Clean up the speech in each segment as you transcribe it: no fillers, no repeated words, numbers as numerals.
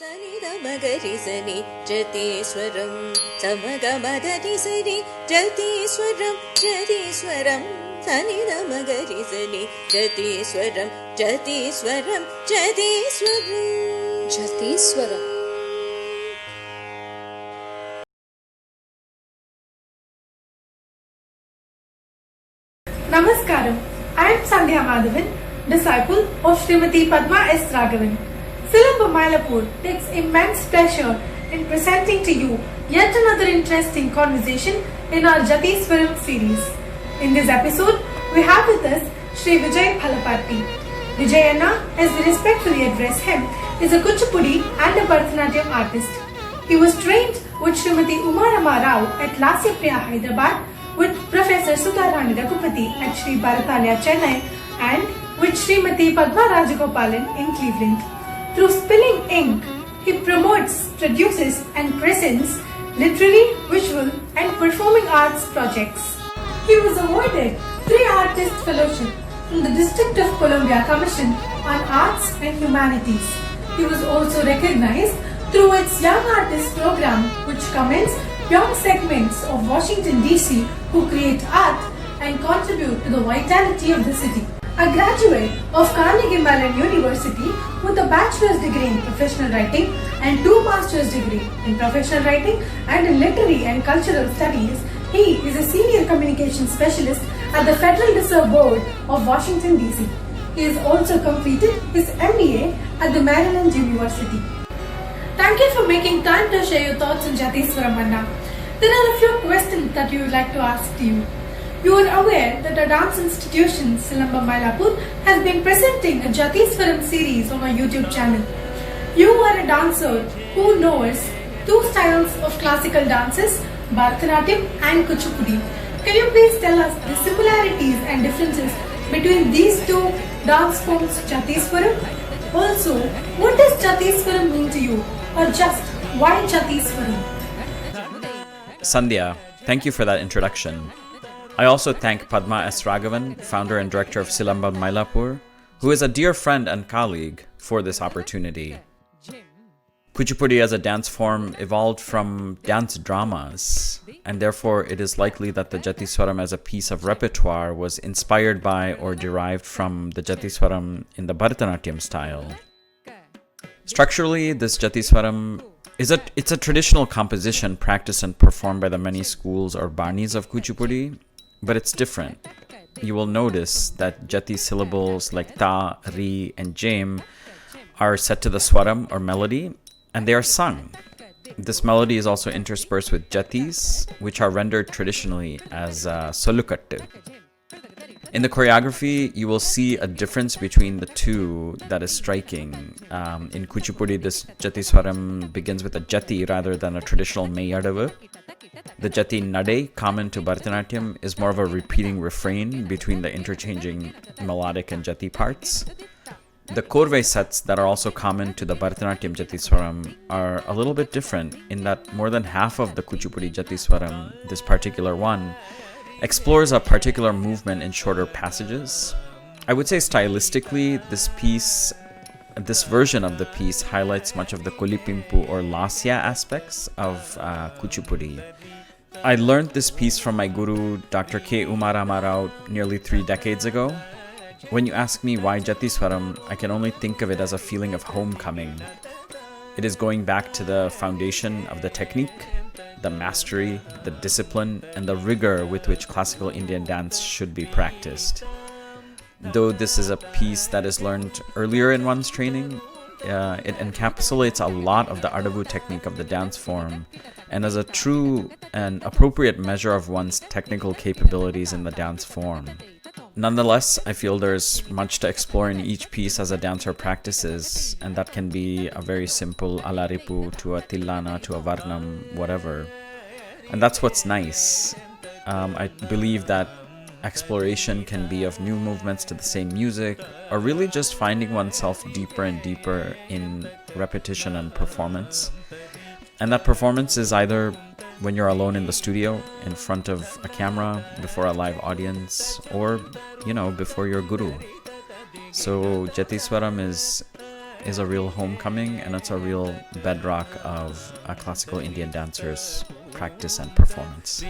Silambam Jathiswaram Jathiswaram Jathiswaram. Namaskaram. I am Sandhya Madhavan, disciple of Srimati Padma S. Raghavan. Silambam Mylapore takes immense pleasure in presenting to you yet another interesting conversation in our Jathiswaram series. In this episode, we have with us Shri Vijay Palaparty. Vijay Anna, as we respectfully address him, is a kuchipudi and a Bharatanatyam artist. He was trained with Srimati Umarama Rao at Lasya Priya, Hyderabad, with Professor Sudharani Raghupati at Sri Bharathalaya, Chennai, and with Srimati Padma Rajagopalan in Cleveland. Through Spilling Ink, he promotes, produces and presents literary, visual and performing arts projects. He was awarded 3 Artist Fellowship from the District of Columbia Commission on Arts and Humanities. He was also recognized through its Young Artist Program, which commends young segments of Washington DC who create art and contribute to the vitality of the city. A graduate of Carnegie Mellon University with a bachelor's degree in professional writing and 2 master's degree in professional writing and in literary and cultural studies, he is a senior communication specialist at the Federal Reserve Board of Washington DC. He has also completed his MBA at the Maryland University. Thank you for making time to share your thoughts on Jathiswaram Anna. There are a few questions that we would like to ask to you. You are aware that our dance institution, Silambam Mylapore, has been presenting a Jathiswaram series on our YouTube channel. You are a dancer who knows 2 styles of classical dances, Bharatanatyam and Kuchipudi. Can you please tell us the similarities and differences between these 2 dance forms, Jathiswaram? Also, what does Jathiswaram mean to you? Or just why Jathiswaram? Sandhya, thank you for that introduction. I also thank Padma S. Raghavan, founder and director of Silambam Mylapore, who is a dear friend and colleague, for this opportunity. Kuchipudi as a dance form evolved from dance dramas, and therefore it is likely that the Jathiswaram as a piece of repertoire was inspired by or derived from the Jathiswaram in the Bharatanatyam style. Structurally, this Jathiswaram it's a traditional composition practiced and performed by the many schools or banis of Kuchipudi, but it's different. You will notice that Jati syllables like ta, ri, and jaim are set to the swaram or melody, and they are sung. This melody is also interspersed with jatis, which are rendered traditionally as solukattu. In the choreography, you will see a difference between the 2 that is striking. In Kuchipudi, this Jathiswaram begins with a jati rather than a traditional meyadavu. The jati nade, common to Bharatanatyam, is more of a repeating refrain between the interchanging melodic and jati parts. The korve sets that are also common to the Bharatanatyam Jathiswaram are a little bit different in that more than half of the Kuchipudi Jathiswaram, this particular one, explores a particular movement in shorter passages. I would say stylistically, this version of the piece highlights much of the kolipimpu or lasya aspects of Kuchipudi. I learned this piece from my guru, Dr. K. Umarama Rao, nearly 3 decades ago. When you ask me why Jathiswaram, I can only think of it as a feeling of homecoming. It is going back to the foundation of the technique, the mastery, the discipline, and the rigor with which classical Indian dance should be practiced. Though this is a piece that is learned earlier in one's training, it encapsulates a lot of the adavu technique of the dance form and is a true and appropriate measure of one's technical capabilities in the dance form. Nonetheless, I feel there's much to explore in each piece as a dancer practices, and that can be a very simple alaripu to a tillana to a varnam, whatever. And that's what's nice. I believe that exploration can be of new movements to the same music, or really just finding oneself deeper and deeper in repetition and performance. And that performance is either when you're alone in the studio, in front of a camera, before a live audience, or, before your guru. So Jathiswaram is is a real homecoming, and it's a real bedrock of a classical Indian dancer's practice and performance.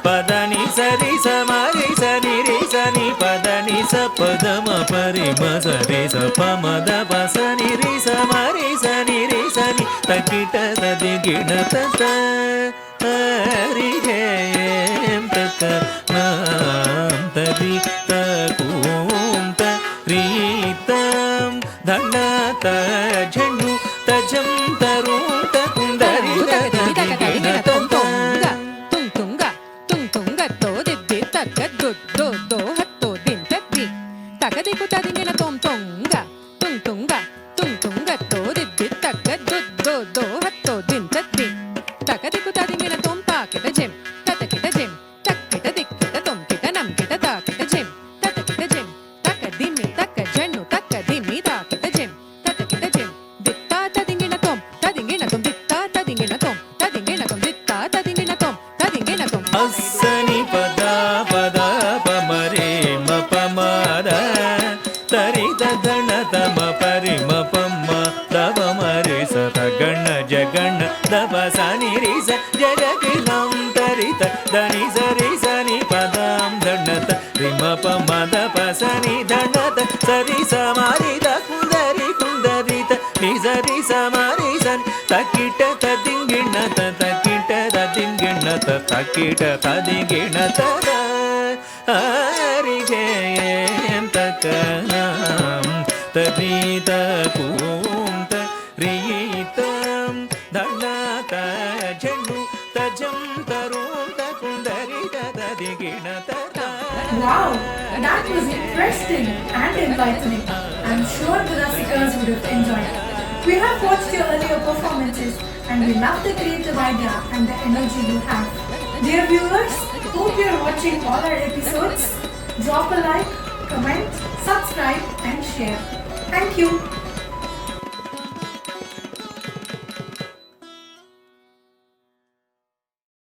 పదని సరి సమరి సని రి సని పదని స పదమ పరి మ సరి స పమద పసని రి సమరి సని రి సని తకిట తది గిణ తత హరి జయం తక నాం తరి తకూం తరీతం ధన తజను తజం తరుం తకుందరి తగదిగిణ తత అస్సని పద పద పమరే మ పమద తరి తదణ తమ పరి మ పమ్మ తవ మరే సత గణ జగణ దవ సని రి స జగగిలం తరిత దని సరి సని పదం దండత రిమ పమద పసని దండత సరి సమారి ద కుందరి కుందరిత ని సరి సమారి సని తకిట తదింగిణ తకిట తదింగిణ తకిట తదింగిణ తద హరి జయం తకనాం తరీత కూం తరీతం ధన తజను తజం తరుం తకుందరి తదింగిణ తద. Wow, that was interesting and enlightening. I'm sure the Rasikas would have enjoyed it. We have watched your earlier performances and we love the creative idea and the energy you have. Dear viewers, hope you are watching all our episodes. Drop a like, comment, subscribe and share. Thank you.